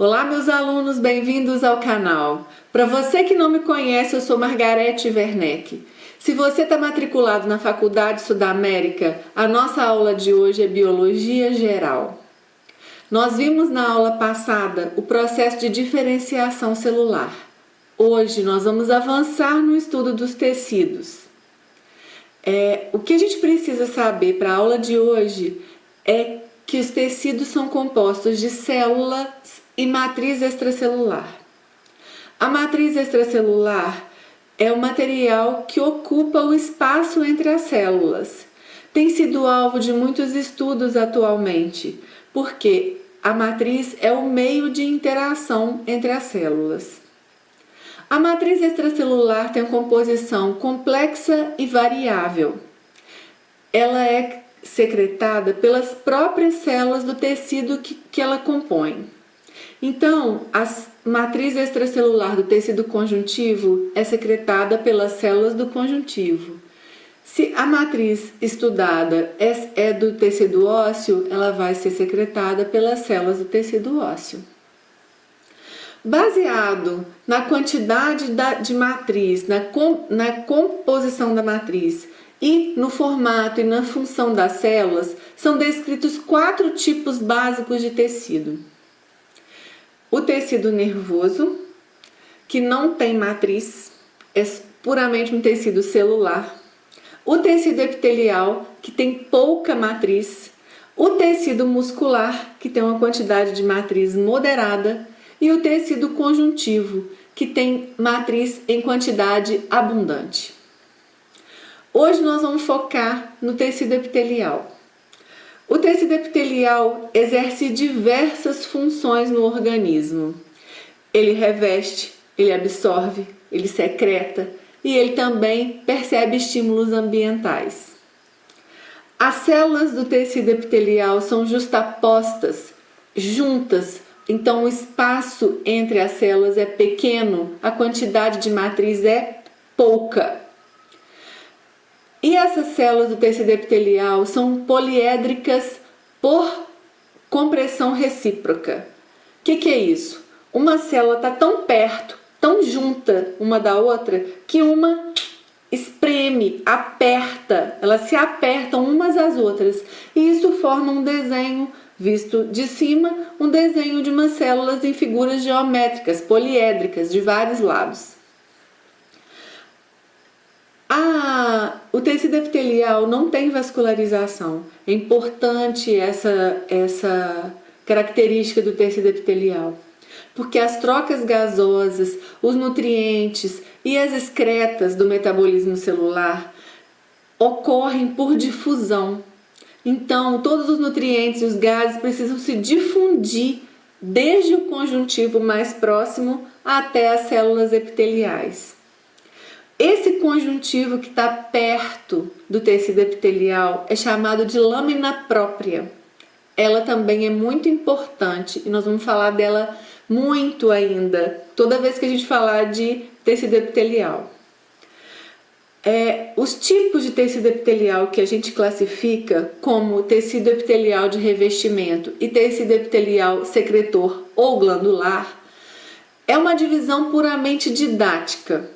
Olá, meus alunos, bem-vindos ao canal. Para você que não me conhece, eu sou Margarete Werneck. Se você está matriculado na Faculdade Sudamérica, a nossa aula de hoje é Biologia Geral. Nós vimos na aula passada o processo de diferenciação celular. Hoje nós vamos avançar no estudo dos tecidos. O que a gente precisa saber para a aula de hoje é que os tecidos são compostos de células e matriz extracelular. A matriz extracelular é o material que ocupa o espaço entre as células. Tem sido alvo de muitos estudos atualmente, porque a matriz é o meio de interação entre as células. A matriz extracelular tem composição complexa e variável. Ela é secretada pelas próprias células do tecido que ela compõe. Então, a matriz extracelular do tecido conjuntivo é secretada pelas células do conjuntivo. Se a matriz estudada é do tecido ósseo, ela vai ser secretada pelas células do tecido ósseo. Baseado na quantidade de matriz, na composição da matriz e no formato e na função das células, são descritos 4 tipos básicos de tecido. O tecido nervoso, que não tem matriz, é puramente um tecido celular. O tecido epitelial, que tem pouca matriz. O tecido muscular, que tem uma quantidade de matriz moderada. E o tecido conjuntivo, que tem matriz em quantidade abundante. Hoje nós vamos focar no tecido epitelial. O tecido epitelial exerce diversas funções no organismo. Ele reveste, ele absorve, ele secreta e ele também percebe estímulos ambientais. As células do tecido epitelial são justapostas, juntas. Então, o espaço entre as células é pequeno, a quantidade de matriz é pouca. E essas células do tecido epitelial são poliédricas por compressão recíproca. O que é isso? Uma célula está tão perto, tão junta uma da outra, que uma espreme, aperta, elas se apertam umas às outras. E isso forma um desenho visto de cima, um desenho de umas células em figuras geométricas, poliédricas, de vários lados. O tecido epitelial não tem vascularização. É importante essa característica do tecido epitelial, porque as trocas gasosas, os nutrientes e as excretas do metabolismo celular ocorrem por difusão. Então, todos os nutrientes e os gases precisam se difundir desde o conjuntivo mais próximo até as células epiteliais. Esse conjuntivo que está perto do tecido epitelial é chamado de lâmina própria. Ela também é muito importante e nós vamos falar dela muito ainda, toda vez que a gente falar de tecido epitelial. Os tipos de tecido epitelial que a gente classifica como tecido epitelial de revestimento e tecido epitelial secretor ou glandular é uma divisão puramente didática,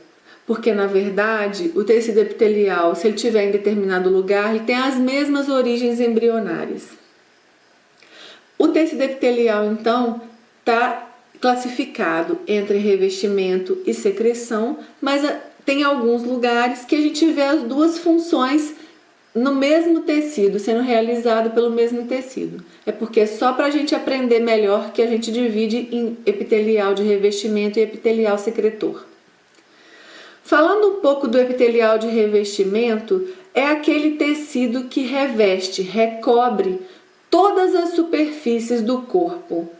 porque na verdade o tecido epitelial, se ele estiver em determinado lugar, ele tem as mesmas origens embrionárias. O tecido epitelial então está classificado entre revestimento e secreção, mas tem alguns lugares que a gente vê as duas funções no mesmo tecido, sendo realizado pelo mesmo tecido. É porque é só para a gente aprender melhor que a gente divide em epitelial de revestimento e epitelial secretor. Falando um pouco do epitelial de revestimento, é aquele tecido que reveste, recobre todas as superfícies do corpo,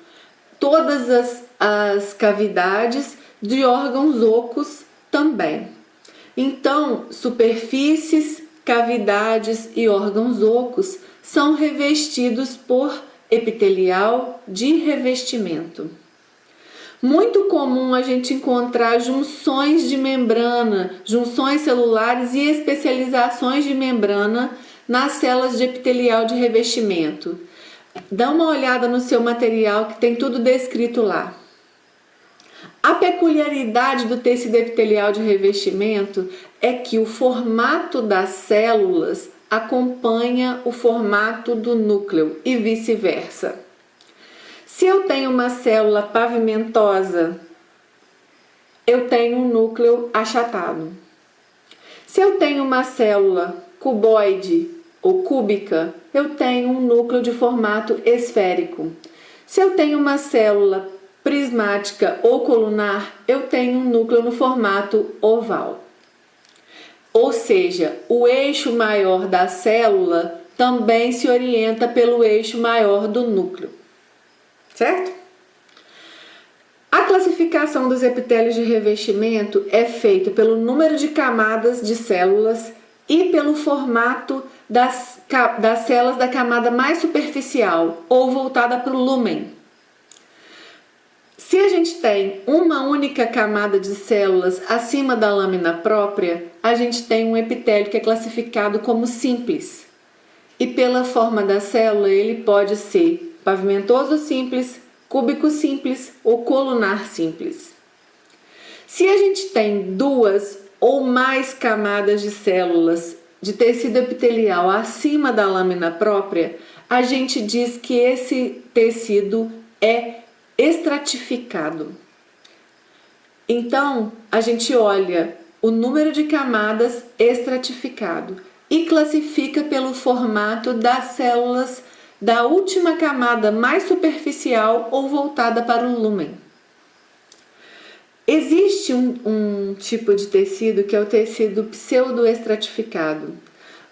todas as cavidades de órgãos ocos também. Então, superfícies, cavidades e órgãos ocos são revestidos por epitelial de revestimento. Muito comum a gente encontrar junções de membrana, junções celulares e especializações de membrana nas células de epitelial de revestimento. Dá uma olhada no seu material que tem tudo descrito lá. A peculiaridade do tecido epitelial de revestimento é que o formato das células acompanha o formato do núcleo e vice-versa. Se eu tenho uma célula pavimentosa, eu tenho um núcleo achatado. Se eu tenho uma célula cuboide ou cúbica, eu tenho um núcleo de formato esférico. Se eu tenho uma célula prismática ou colunar, eu tenho um núcleo no formato oval. Ou seja, o eixo maior da célula também se orienta pelo eixo maior do núcleo, certo? A classificação dos epitélios de revestimento é feita pelo número de camadas de células e pelo formato das células da camada mais superficial ou voltada para o lúmen. Se a gente tem uma única camada de células acima da lâmina própria, a gente tem um epitélio que é classificado como simples. E pela forma da célula, ele pode ser pavimentoso simples, cúbico simples ou colunar simples. Se a gente tem duas ou mais camadas de células de tecido epitelial acima da lâmina própria, a gente diz que esse tecido é estratificado. Então, a gente olha o número de camadas estratificado e classifica pelo formato das células da última camada mais superficial ou voltada para o lúmen. Existe um tipo de tecido que é o tecido pseudoestratificado.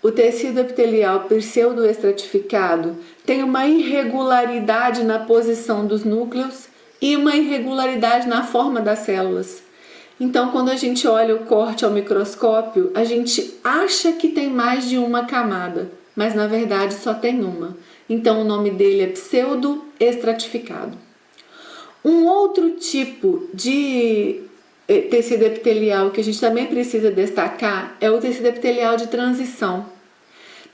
O tecido epitelial pseudoestratificado tem uma irregularidade na posição dos núcleos e uma irregularidade na forma das células. Então, quando a gente olha o corte ao microscópio, a gente acha que tem mais de uma camada, mas na verdade só tem uma. Então, o nome dele é pseudoestratificado. Um outro tipo de tecido epitelial que a gente também precisa destacar é o tecido epitelial de transição.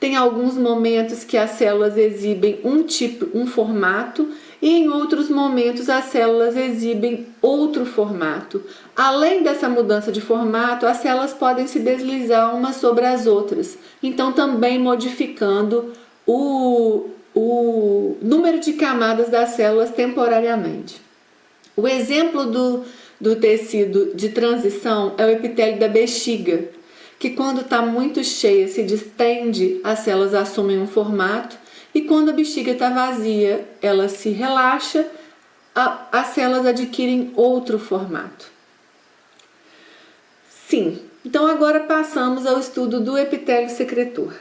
Tem alguns momentos que as células exibem um formato e em outros momentos as células exibem outro formato. Além dessa mudança de formato, as células podem se deslizar umas sobre as outras, então também modificando o número de camadas das células temporariamente. O exemplo do tecido de transição é o epitélio da bexiga, que quando está muito cheia se distende, as células assumem um formato, e quando a bexiga está vazia, ela se relaxa, as células adquirem outro formato. Sim, então agora passamos ao estudo do epitélio secretor.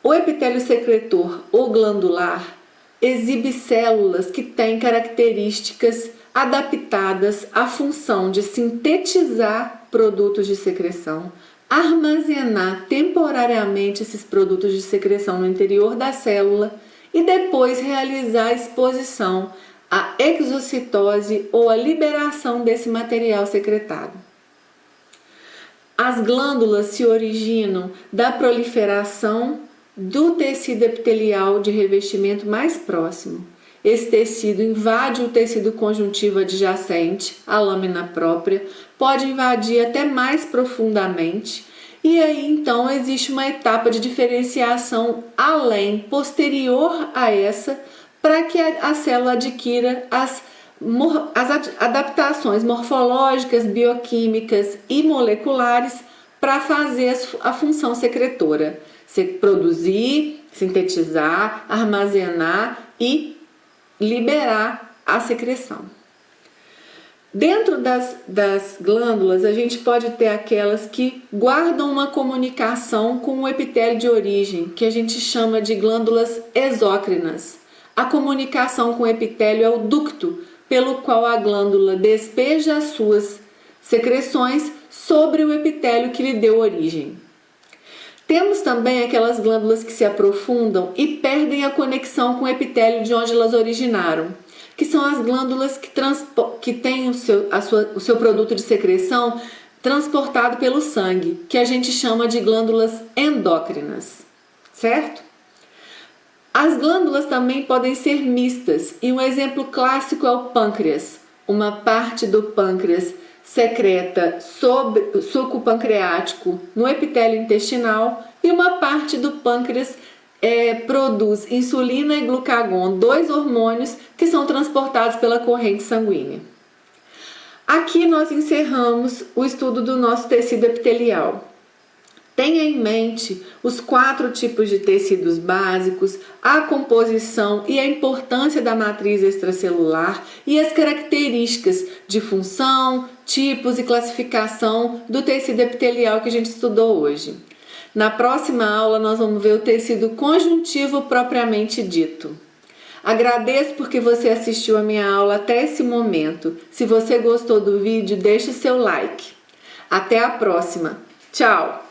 O epitélio secretor ou glandular exibe células que têm características adaptadas à função de sintetizar produtos de secreção, armazenar temporariamente esses produtos de secreção no interior da célula e depois realizar a exposição, a exocitose ou a liberação desse material secretado. As glândulas se originam da proliferação do tecido epitelial de revestimento mais próximo. Esse tecido invade o tecido conjuntivo adjacente, a lâmina própria, pode invadir até mais profundamente, e aí então existe uma etapa de diferenciação posterior a essa, para que a célula adquira as adaptações morfológicas, bioquímicas e moleculares para fazer a função secretora. Produzir, sintetizar, armazenar e liberar a secreção. Dentro das glândulas, a gente pode ter aquelas que guardam uma comunicação com o epitélio de origem, que a gente chama de glândulas exócrinas. A comunicação com o epitélio é o ducto pelo qual a glândula despeja as suas secreções sobre o epitélio que lhe deu origem. Temos também aquelas glândulas que se aprofundam e perdem a conexão com o epitélio de onde elas originaram, que são as glândulas que têm o seu produto de secreção transportado pelo sangue, que a gente chama de glândulas endócrinas, certo? As glândulas também podem ser mistas, e um exemplo clássico é o pâncreas. Uma parte do pâncreas secreta suco pancreático no epitélio intestinal e uma parte do pâncreas produz insulina e glucagon, 2 hormônios que são transportados pela corrente sanguínea. Aqui nós encerramos o estudo do nosso tecido epitelial. Tenha em mente os 4 tipos de tecidos básicos, a composição e a importância da matriz extracelular e as características de função, tipos e classificação do tecido epitelial que a gente estudou hoje. Na próxima aula nós vamos ver o tecido conjuntivo propriamente dito. Agradeço porque você assistiu a minha aula até esse momento. Se você gostou do vídeo, deixe seu like. Até a próxima. Tchau!